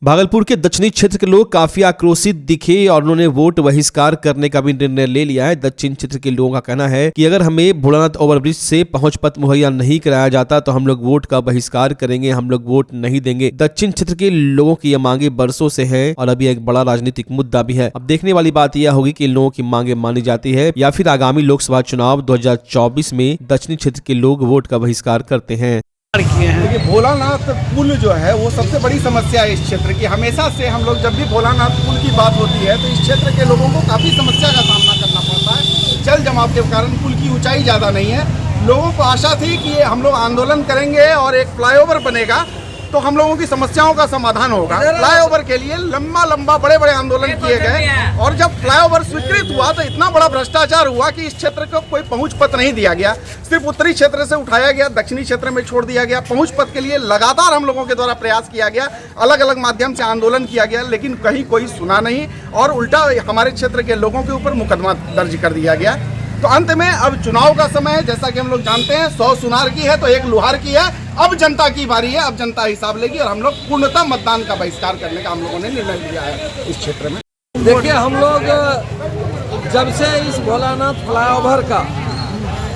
भागलपुर के दक्षिणी क्षेत्र के लोग काफी आक्रोशित दिखे और उन्होंने वोट बहिष्कार करने का भी निर्णय ले लिया है। दक्षिण क्षेत्र के लोगों का कहना है कि अगर हमें भोलानाथ ओवरब्रिज से पहुंच पथ मुहैया नहीं कराया जाता तो हम लोग वोट का बहिष्कार करेंगे, हम लोग वोट नहीं देंगे। दक्षिण क्षेत्र के लोगों की यह मांगे बरसों से है और अभी एक बड़ा राजनीतिक मुद्दा भी है। अब देखने वाली बात यह होगी कि इन लोगों की मांगे मानी जाती है या फिर आगामी लोकसभा चुनाव 2024 में दक्षिणी क्षेत्र के लोग वोट का बहिष्कार करते हैं। देखिए, भोलानाथ पुल जो है वो सबसे बड़ी समस्या है इस क्षेत्र की। हमेशा से हम लोग जब भी भोलानाथ पुल की बात होती है तो इस क्षेत्र के लोगों को काफ़ी समस्या का सामना करना पड़ता है। जल जमाव के कारण पुल की ऊंचाई ज़्यादा नहीं है। लोगों को आशा थी कि हम लोग आंदोलन करेंगे और एक फ्लाईओवर बनेगा तो हम लोगों की समस्याओं का समाधान होगा। फ्लाईओवर के लिए लंबा बड़े आंदोलन किए गए और जब फ्लाईओवर स्वीकृत हुआ तो इतना बड़ा भ्रष्टाचार हुआ कि इस क्षेत्र को कोई पहुंच पथ नहीं दिया गया। सिर्फ उत्तरी क्षेत्र से उठाया गया, दक्षिणी क्षेत्र में छोड़ दिया गया। पहुंच पथ के लिए लगातार हम लोगों के द्वारा प्रयास किया गया, अलग अलग माध्यम से आंदोलन किया गया, लेकिन कहीं कोई सुना नहीं और उल्टा हमारे क्षेत्र के लोगों के ऊपर मुकदमा दर्ज कर दिया गया। तो अंत में अब चुनाव का समय है, जैसा कि हम लोग जानते हैं 100 सुनार की है तो 1 लुहार की है। अब जनता की बारी है, अब जनता हिसाब लेगी और हम लोग पूर्णतः मतदान का बहिष्कार करने का हम लोगों ने निर्णय लिया है इस क्षेत्र में। देखिए, हम लोग जब से इस भोलानाथ फ्लाईओवर का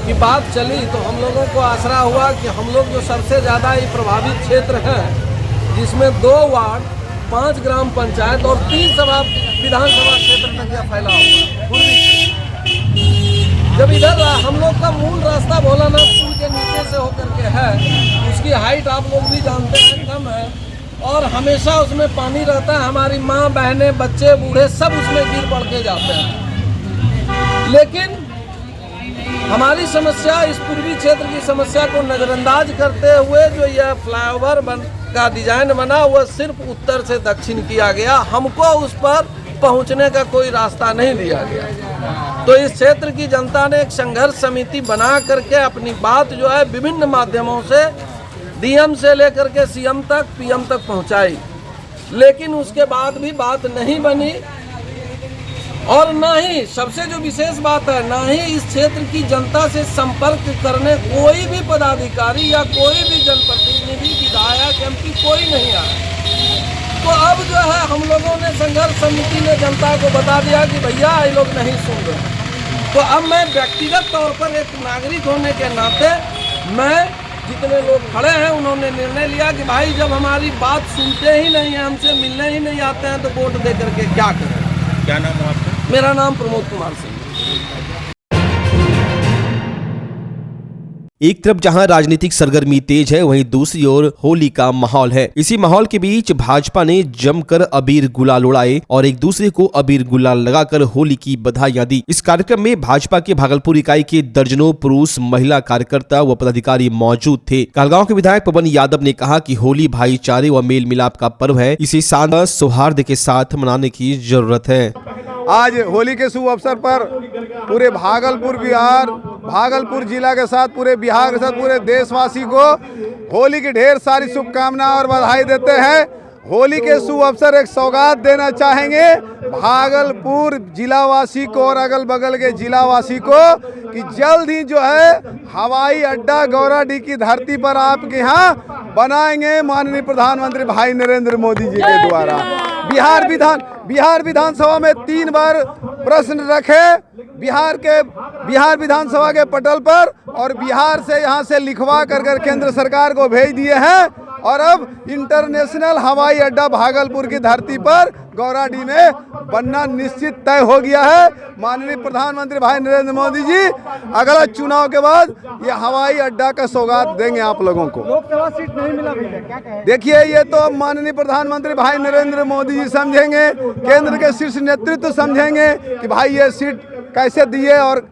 की बात चली तो हम लोगों को आसरा हुआ कि हम लोग जो सबसे ज़्यादा ये प्रभावित क्षेत्र है, जिसमें 2 वार्ड, 5 ग्राम पंचायत और 3 विधानसभा क्षेत्र तक यह फैला हुआ पूर्वी। जब इधर हम लोग का मूल रास्ता भोलानाथ पुल के नीचे से होकर के है, उसकी हाइट आप लोग भी जानते हैं कम है और हमेशा उसमें पानी रहता है। हमारी माँ, बहनें, बच्चे, बूढ़े सब उसमें गिर पड़ के जाते हैं। लेकिन हमारी समस्या, इस पूर्वी क्षेत्र की समस्या को नज़रअंदाज करते हुए जो यह फ्लाईओवर का डिजाइन बना वह सिर्फ उत्तर से दक्षिण किया गया। हमको उस पर पहुंचने का कोई रास्ता नहीं दिया गया। तो इस क्षेत्र की जनता ने एक संघर्ष समिति बना करके अपनी बात जो है विभिन्न माध्यमों से डीएम से लेकर के सीएम तक, पीएम तक पहुंचाई, लेकिन उसके बाद भी बात नहीं बनी। और ना ही, सबसे जो विशेष बात है, ना ही इस क्षेत्र की जनता से संपर्क करने कोई भी पदाधिकारी या कोई भी जनप्रतिनिधि, विधायक, एमपी कोई नहीं आया। तो अब जो है हम लोगों ने संघर्ष समिति ने जनता को बता दिया कि भैया ये लोग नहीं सुन रहे। तो अब मैं व्यक्तिगत तौर पर एक नागरिक होने के नाते, मैं जितने लोग खड़े हैं उन्होंने निर्णय लिया कि भाई जब हमारी बात सुनते ही नहीं है, हमसे मिलने ही नहीं आते हैं तो वोट दे करके क्या करें। क्या नाम है आपका? मेरा नाम प्रमोद कुमार सिंह। एक तरफ जहां राजनीतिक सरगर्मी तेज है, वहीं दूसरी ओर होली का माहौल है। इसी माहौल के बीच भाजपा ने जमकर अबीर गुलाल उड़ाए और एक दूसरे को अबीर गुलाल लगाकर होली की बधाइयां दी। इस कार्यक्रम में भाजपा के भागलपुर इकाई के दर्जनों पुरुष, महिला कार्यकर्ता व पदाधिकारी मौजूद थे। कहलगांव के विधायक पवन यादव ने कहा कि होली भाईचारे व मेल मिलाप का पर्व है, इसे शानदार सौहार्द के साथ मनाने की जरूरत है। आज होली के शुभ अवसर पर पूरे भागलपुर जिला के साथ, पूरे बिहार के साथ, पूरे देशवासी को होली की ढेर सारी शुभकामनाएं और बधाई देते हैं। होली के शुभ अवसर एक सौगात देना चाहेंगे भागलपुर जिलावासी को और अगल बगल के जिलावासी को कि जल्द ही जो है हवाई अड्डा गौराडीह की धरती पर आपके यहाँ बनाएंगे माननीय प्रधानमंत्री भाई नरेंद्र मोदी जी के द्वारा। बिहार विधानसभा में 3 बार प्रश्न रखे बिहार विधानसभा के पटल पर और बिहार से यहाँ से लिखवा कर केंद्र सरकार को भेज दिए हैं और अब इंटरनेशनल हवाई अड्डा भागलपुर की धरती पर गौराडीह में बनना निश्चित तय हो गया है। माननीय प्रधानमंत्री भाई नरेंद्र मोदी जी अगला चुनाव के बाद ये हवाई अड्डा का सौगात देंगे आप लोगों को। लोकसभा सीट नहीं मिला भैया, क्या कहें? देखिए, ये तो माननीय प्रधानमंत्री भाई नरेंद्र मोदी जी समझेंगे, केंद्र के शीर्ष नेतृत्व समझेंगे कि भाई ये सीट कैसे दिए और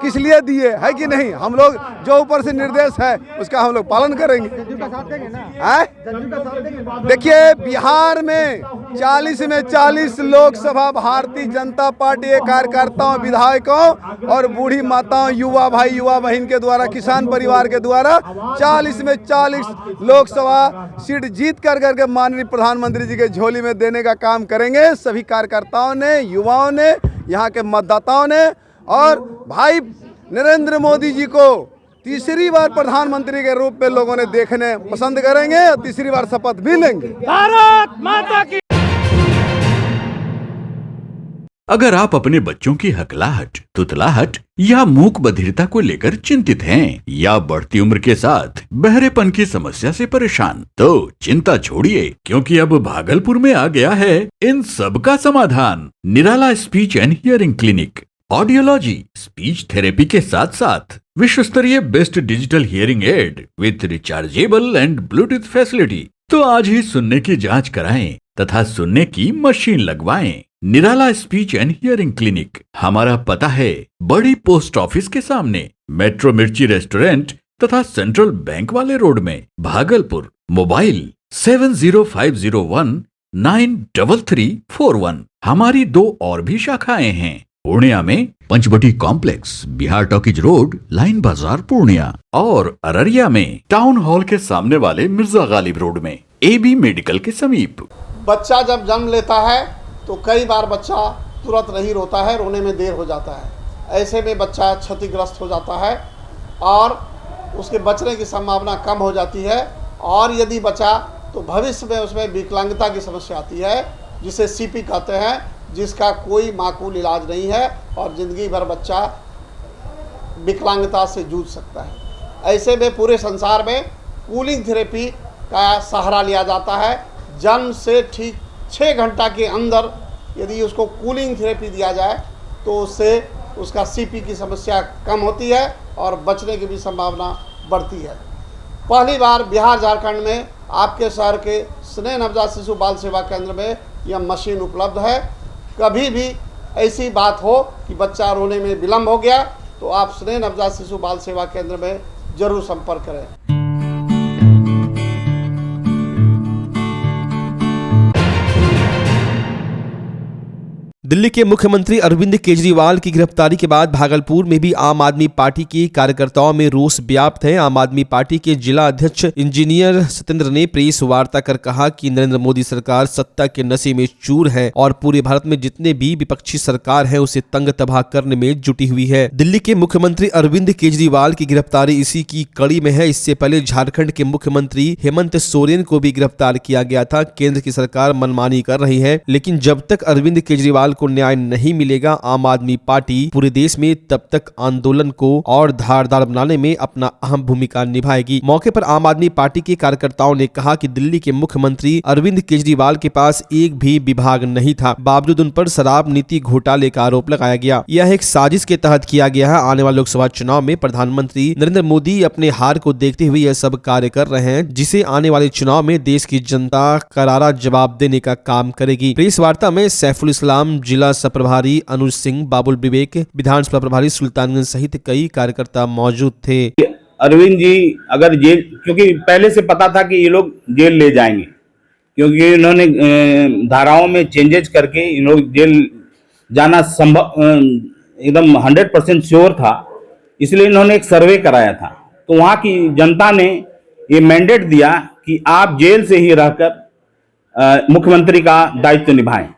किस लिए दिए, है कि नहीं। हम लोग जो ऊपर से निर्देश है उसका हम लोग पालन करेंगे। जदयू का साथ देंगे ना? जदयू का साथ देंगे। देखिए, बिहार में 40 में 40 लोकसभा भारतीय जनता पार्टी के कार्यकर्ताओं, विधायकों और बूढ़ी माताओं, युवा भाई युवा बहन के द्वारा, किसान परिवार के द्वारा 40 में 40 लोकसभा सीट जीत कर माननीय प्रधानमंत्री जी के झोली में देने का काम करेंगे। सभी कार्यकर्ताओं ने, युवाओं ने, यहाँ के मतदाताओं ने और भाई नरेंद्र मोदी जी को तीसरी बार प्रधानमंत्री के रूप में लोगों ने देखने पसंद करेंगे और तीसरी बार शपथ भी लेंगे। भारत माता की। अगर आप अपने बच्चों की हकलाहट, तुतलाहट या मूक बधिरता को लेकर चिंतित हैं या बढ़ती उम्र के साथ बहरेपन की समस्या से परेशान, तो चिंता छोड़िए, क्योंकि अब भागलपुर में आ गया है इन सब का समाधान। Nirala speech and hearing clinic. Audiology, speech therapy के साथ साथ विश्व स्तरीय best digital hearing aid with rechargeable and Bluetooth facility. तो आज ही सुनने की जांच कराएं तथा सुनने की मशीन लगवाएं। निराला स्पीच एंड हियरिंग क्लिनिक। हमारा पता है बड़ी पोस्ट ऑफिस के सामने, मेट्रो मिर्ची रेस्टोरेंट तथा सेंट्रल बैंक वाले रोड में, भागलपुर। मोबाइल 7050193341। हमारी 2 और भी शाखाएं हैं, पूर्णिया में Panchvati complex, Bihar talkies road, line Bazaar Purnia, और अररिया में टाउन हॉल के सामने वाले मिर्जा गालिब रोड में, AB मेडिकल के समीप। बच्चा जब जन्म लेता है तो कई बार बच्चा तुरंत नहीं रोता है, रोने में देर हो जाता है। ऐसे में बच्चा क्षतिग्रस्त हो जाता है और उसके बचने की संभावना कम हो जाती है, और यदि बचा तो भविष्य में उसमें विकलांगता की समस्या आती है, जिसे CP कहते हैं, जिसका कोई माकूल इलाज नहीं है और ज़िंदगी भर बच्चा विकलांगता से जूझ सकता है। ऐसे में पूरे संसार में कूलिंग थेरेपी का सहारा लिया जाता है। जन्म से ठीक 6 घंटा के अंदर यदि उसको कूलिंग थेरेपी दिया जाए तो उससे उसका CP की समस्या कम होती है और बचने की भी संभावना बढ़ती है। पहली बार बिहार झारखंड में आपके शहर के स्नेह नवजात शिशु बाल सेवा केंद्र में यह मशीन उपलब्ध है। कभी भी ऐसी बात हो कि बच्चा रोने में विलम्ब हो गया तो आप स्नेह नवजात शिशु बाल सेवा केंद्र में जरूर संपर्क करें। दिल्ली के मुख्यमंत्री अरविंद केजरीवाल की गिरफ्तारी के बाद भागलपुर में भी आम आदमी पार्टी के कार्यकर्ताओं में रोष व्याप्त है। आम आदमी पार्टी के जिला अध्यक्ष इंजीनियर सत्येंद्र ने प्रेस वार्ता कर कहा कि नरेंद्र मोदी सरकार सत्ता के नशे में चूर है और पूरे भारत में जितने भी विपक्षी सरकार है उसे तंग तबाह करने में जुटी हुई है। दिल्ली के मुख्यमंत्री अरविंद केजरीवाल की गिरफ्तारी इसी की कड़ी में है। इससे पहले झारखंड के मुख्यमंत्री हेमंत सोरेन को भी गिरफ्तार किया गया था। केंद्र की सरकार मनमानी कर रही है, लेकिन जब तक अरविंद केजरीवाल को न्याय नहीं मिलेगा, आम आदमी पार्टी पूरे देश में तब तक आंदोलन को और धारदार बनाने में अपना अहम भूमिका निभाएगी। मौके पर आम आदमी पार्टी के कार्यकर्ताओं ने कहा कि दिल्ली के मुख्यमंत्री अरविंद केजरीवाल के पास एक भी विभाग नहीं था, बावजूद उन पर शराब नीति घोटाले का आरोप लगाया गया। यह एक साजिश के तहत किया गया है। आने वाले लोकसभा चुनाव में प्रधानमंत्री नरेंद्र मोदी अपने हार को देखते हुए यह सब कार्य कर रहे हैं, जिसे आने वाले चुनाव में देश की जनता करारा जवाब देने का काम करेगी। प्रेस वार्ता में सैफुल इस्लाम, जिला सह-प्रभारी अनुज सिंह, बाबुल विवेक, विधानसभा प्रभारी सुल्तानगंज सहित कई कार्यकर्ता मौजूद थे। अरविंद जी अगर जेल, क्योंकि पहले से पता था कि ये लोग जेल ले जाएंगे, क्योंकि इन्होंने धाराओं में चेंजेस करके इन लोग जेल जाना संभव एकदम 100% श्योर था, इसलिए इन्होंने एक सर्वे कराया था। तो वहाँ की जनता ने ये मैंडेट दिया कि आप जेल से ही रहकर मुख्यमंत्री का दायित्व निभाएं।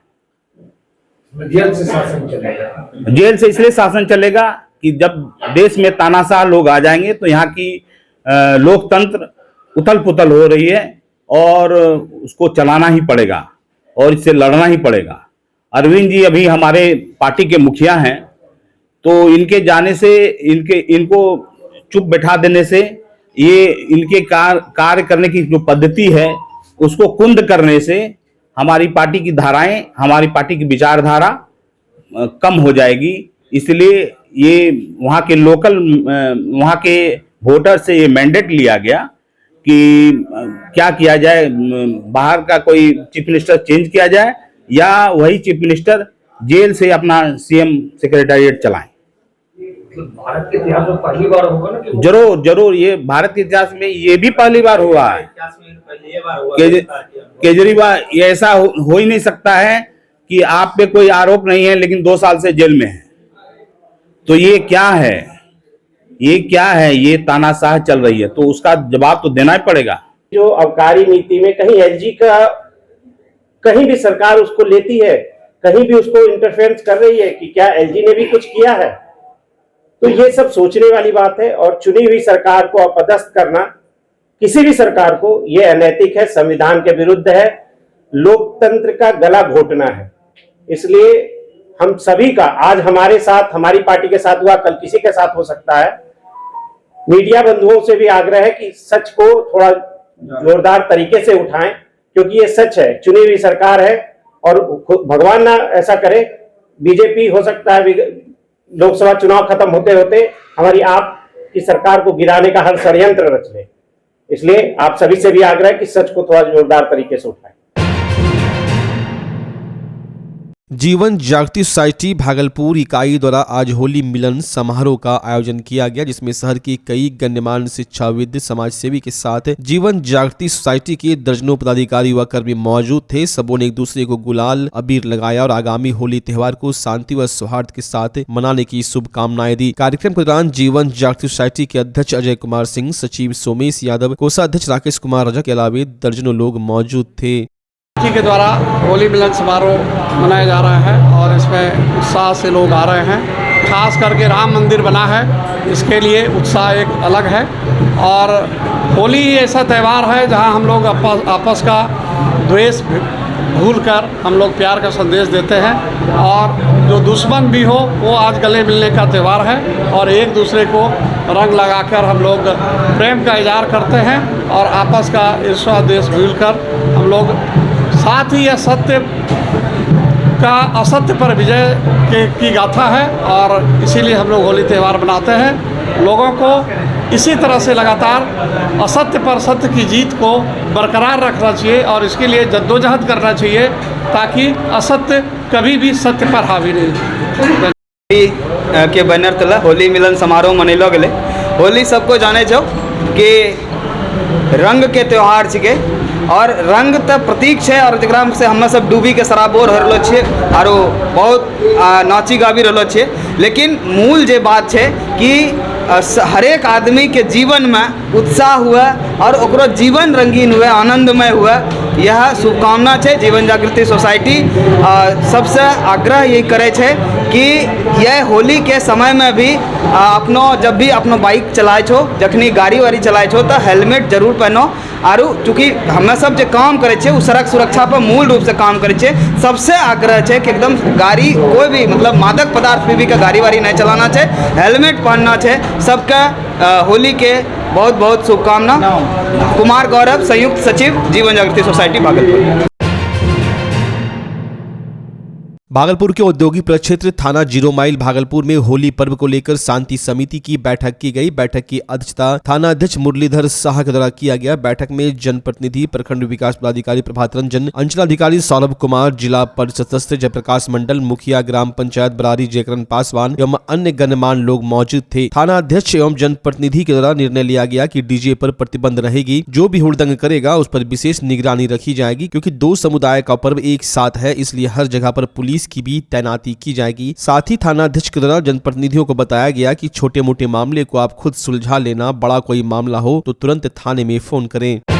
जेल से शासन चलेगा। जेल से इसलिए शासन चलेगा कि जब देश में तानाशाह लोग आ जाएंगे तो यहाँ की लोकतंत्र उथल पुथल हो रही है और उसको चलाना ही पड़ेगा और इससे लड़ना ही पड़ेगा। अरविंद जी अभी हमारे पार्टी के मुखिया हैं, तो इनके जाने से इनको चुप बैठा देने से ये इनके कार्य करने की जो पद्धति है उसको कुंद करने से हमारी पार्टी की धाराएं, हमारी पार्टी की विचारधारा कम हो जाएगी। इसलिए ये वहाँ के वोटर से ये मैंडेट लिया गया कि क्या किया जाए, बाहर का कोई चीफ मिनिस्टर चेंज किया जाए या वही चीफ मिनिस्टर जेल से अपना CM सेक्रेटेरिएट चलाएं। भारत के इतिहास में पहली बार होगा ना कि जरूर ये भारत के इतिहास में ये भी पहली बार हुआ है। केजरीवाल, ये ऐसा हो ही नहीं सकता है कि आप पे कोई आरोप नहीं है लेकिन 2 साल से जेल में है। तो ये क्या है, ये तानाशाह चल रही है, तो उसका जवाब तो देना ही पड़ेगा। जो आबकारी नीति में कहीं LG का कहीं भी सरकार उसको लेती है, कहीं भी उसको इंटरफेरेंस कर रही है कि क्या LG ने भी कुछ किया है? तो ये सब सोचने वाली बात है। और चुनी हुई सरकार को अपदस्थ करना किसी भी सरकार को ये अनैतिक है, संविधान के विरुद्ध है, लोकतंत्र का गला घोटना है। इसलिए हम सभी का आज हमारे साथ, हमारी पार्टी के साथ हुआ, कल किसी के साथ हो सकता है। मीडिया बंधुओं से भी आग्रह है कि सच को थोड़ा जोरदार तरीके से उठाएं, क्योंकि ये सच है, चुनी हुई सरकार है और भगवान ना ऐसा करे, बीजेपी हो सकता है लोकसभा चुनाव खत्म होते होते हमारी आपकी सरकार को गिराने का हर षड्यंत्र रच ले। इसलिए आप सभी से भी आग्रह है कि सच को थोड़ा जोरदार तरीके से उठाएं। जीवन जागृति सोसाइटी भागलपुर इकाई द्वारा आज होली मिलन समारोह का आयोजन किया गया, जिसमें शहर के कई गण्यमान्य शिक्षाविद, समाज सेवी के साथ जीवन जागृति सोसाइटी के दर्जनों पदाधिकारी व कर्मी मौजूद थे। सबों ने एक दूसरे को गुलाल अबीर लगाया और आगामी होली त्योहार को शांति व सौहार्द के साथ मनाने की शुभकामनाएं दी। कार्यक्रम के दौरान जीवन जागृति सोसाइटी के अध्यक्ष अजय कुमार सिंह, सचिव सोमेश यादव, कोषाध्यक्ष राकेश कुमार रजा के अलावा दर्जनों लोग मौजूद थे। के द्वारा होली मिलन समारोह मनाया जा रहा है और इसमें उत्साह से लोग आ रहे हैं। खास करके राम मंदिर बना है, इसके लिए उत्साह एक अलग है। और होली ऐसा त्यौहार है जहां हम लोग आपस का द्वेष भूलकर हम लोग प्यार का संदेश देते हैं, और जो दुश्मन भी हो वो आज गले मिलने का त्यौहार है और एक दूसरे को रंग लगाकर हम लोग प्रेम का इजहार करते हैं और आपस का ईर्ष्या द्वेष भूलकर हम लोग साथ ही यह सत्य का असत्य पर विजय की गाथा है और इसीलिए हम लोग होली त्यौहार मनाते हैं। लोगों को इसी तरह से लगातार असत्य पर सत्य की जीत को बरकरार रखना चाहिए और इसके लिए जद्दोजहद करना चाहिए ताकि असत्य कभी भी सत्य पर हावी नहीं हो। के बैनर तले होली मिलन समारोह मनैलो गेलै। होली सबको जाने छो कि रंग के त्यौहार छिके और रंग तो प्रतीक है और जरा से हम सब डूबी के शराबोर हो रहा छे और बहुत नाची गाबी रहा छे। लेकिन मूल जे बात है कि हरेक आदमी के जीवन में उत्साह हुए और ओकरो जीवन रंगीन हुए, आनंदमय हुए, यह शुभकामना है। जीवन जागृति सोसाइटी सबसे आग्रह यही करे छे कि यह होली के समय में भी जब भी अपनो बाइक चलाए छो, जखनी गाड़ी वाड़ी चलाए छो तो हेलमेट जरूर पहनो। और चूँकि हमें सब जो काम करे छे, सड़क सुरक्षा पर मूल रूप से काम करे छे, सबसे आग्रह है कि एकदम गाड़ी कोई भी मतलब मादक पदार्थ पी के गाड़ी वाड़ी नहीं चलाना चाहिए, हेलमेट पहनना चाहिए। सबका होली के बहुत बहुत शुभकामना। कुमार गौरव, संयुक्त सचिव, जीवन जागृति सोसाइटी भागलपुर। भागलपुर के औद्योगिक प्रक्षेत्र थाना 0 माइल भागलपुर में होली पर्व को लेकर शांति समिति की बैठक की गई। बैठक की अध्यक्षता थाना अध्यक्ष मुरलीधर शाह के द्वारा किया गया। बैठक में जनप्रतिनिधि, प्रखंड विकास पदाधिकारी प्रभात रंजन, अंचलाधिकारी सौरभ कुमार, जिला परिषद सदस्य जयप्रकाश मंडल, मुखिया ग्राम पंचायत बरारी जयकरण पासवान एवं अन्य गणमान्य लोग मौजूद थे। थाना अध्यक्ष एवं जनप्रतिनिधि के द्वारा निर्णय लिया गया कि डीजे पर प्रतिबंध रहेगी। जो भी हुड़दंग करेगा उस पर विशेष निगरानी रखी जाएगी, क्योंकि 2 समुदाय का पर्व एक साथ है, इसलिए हर जगह पर पुलिस की भी तैनाती की जाएगी। साथ ही थाना अध्यक्ष के द्वारा जनप्रतिनिधियों को बताया गया कि छोटे मोटे मामले को आप खुद सुलझा लेना, बड़ा कोई मामला हो तो तुरंत थाने में फोन करें।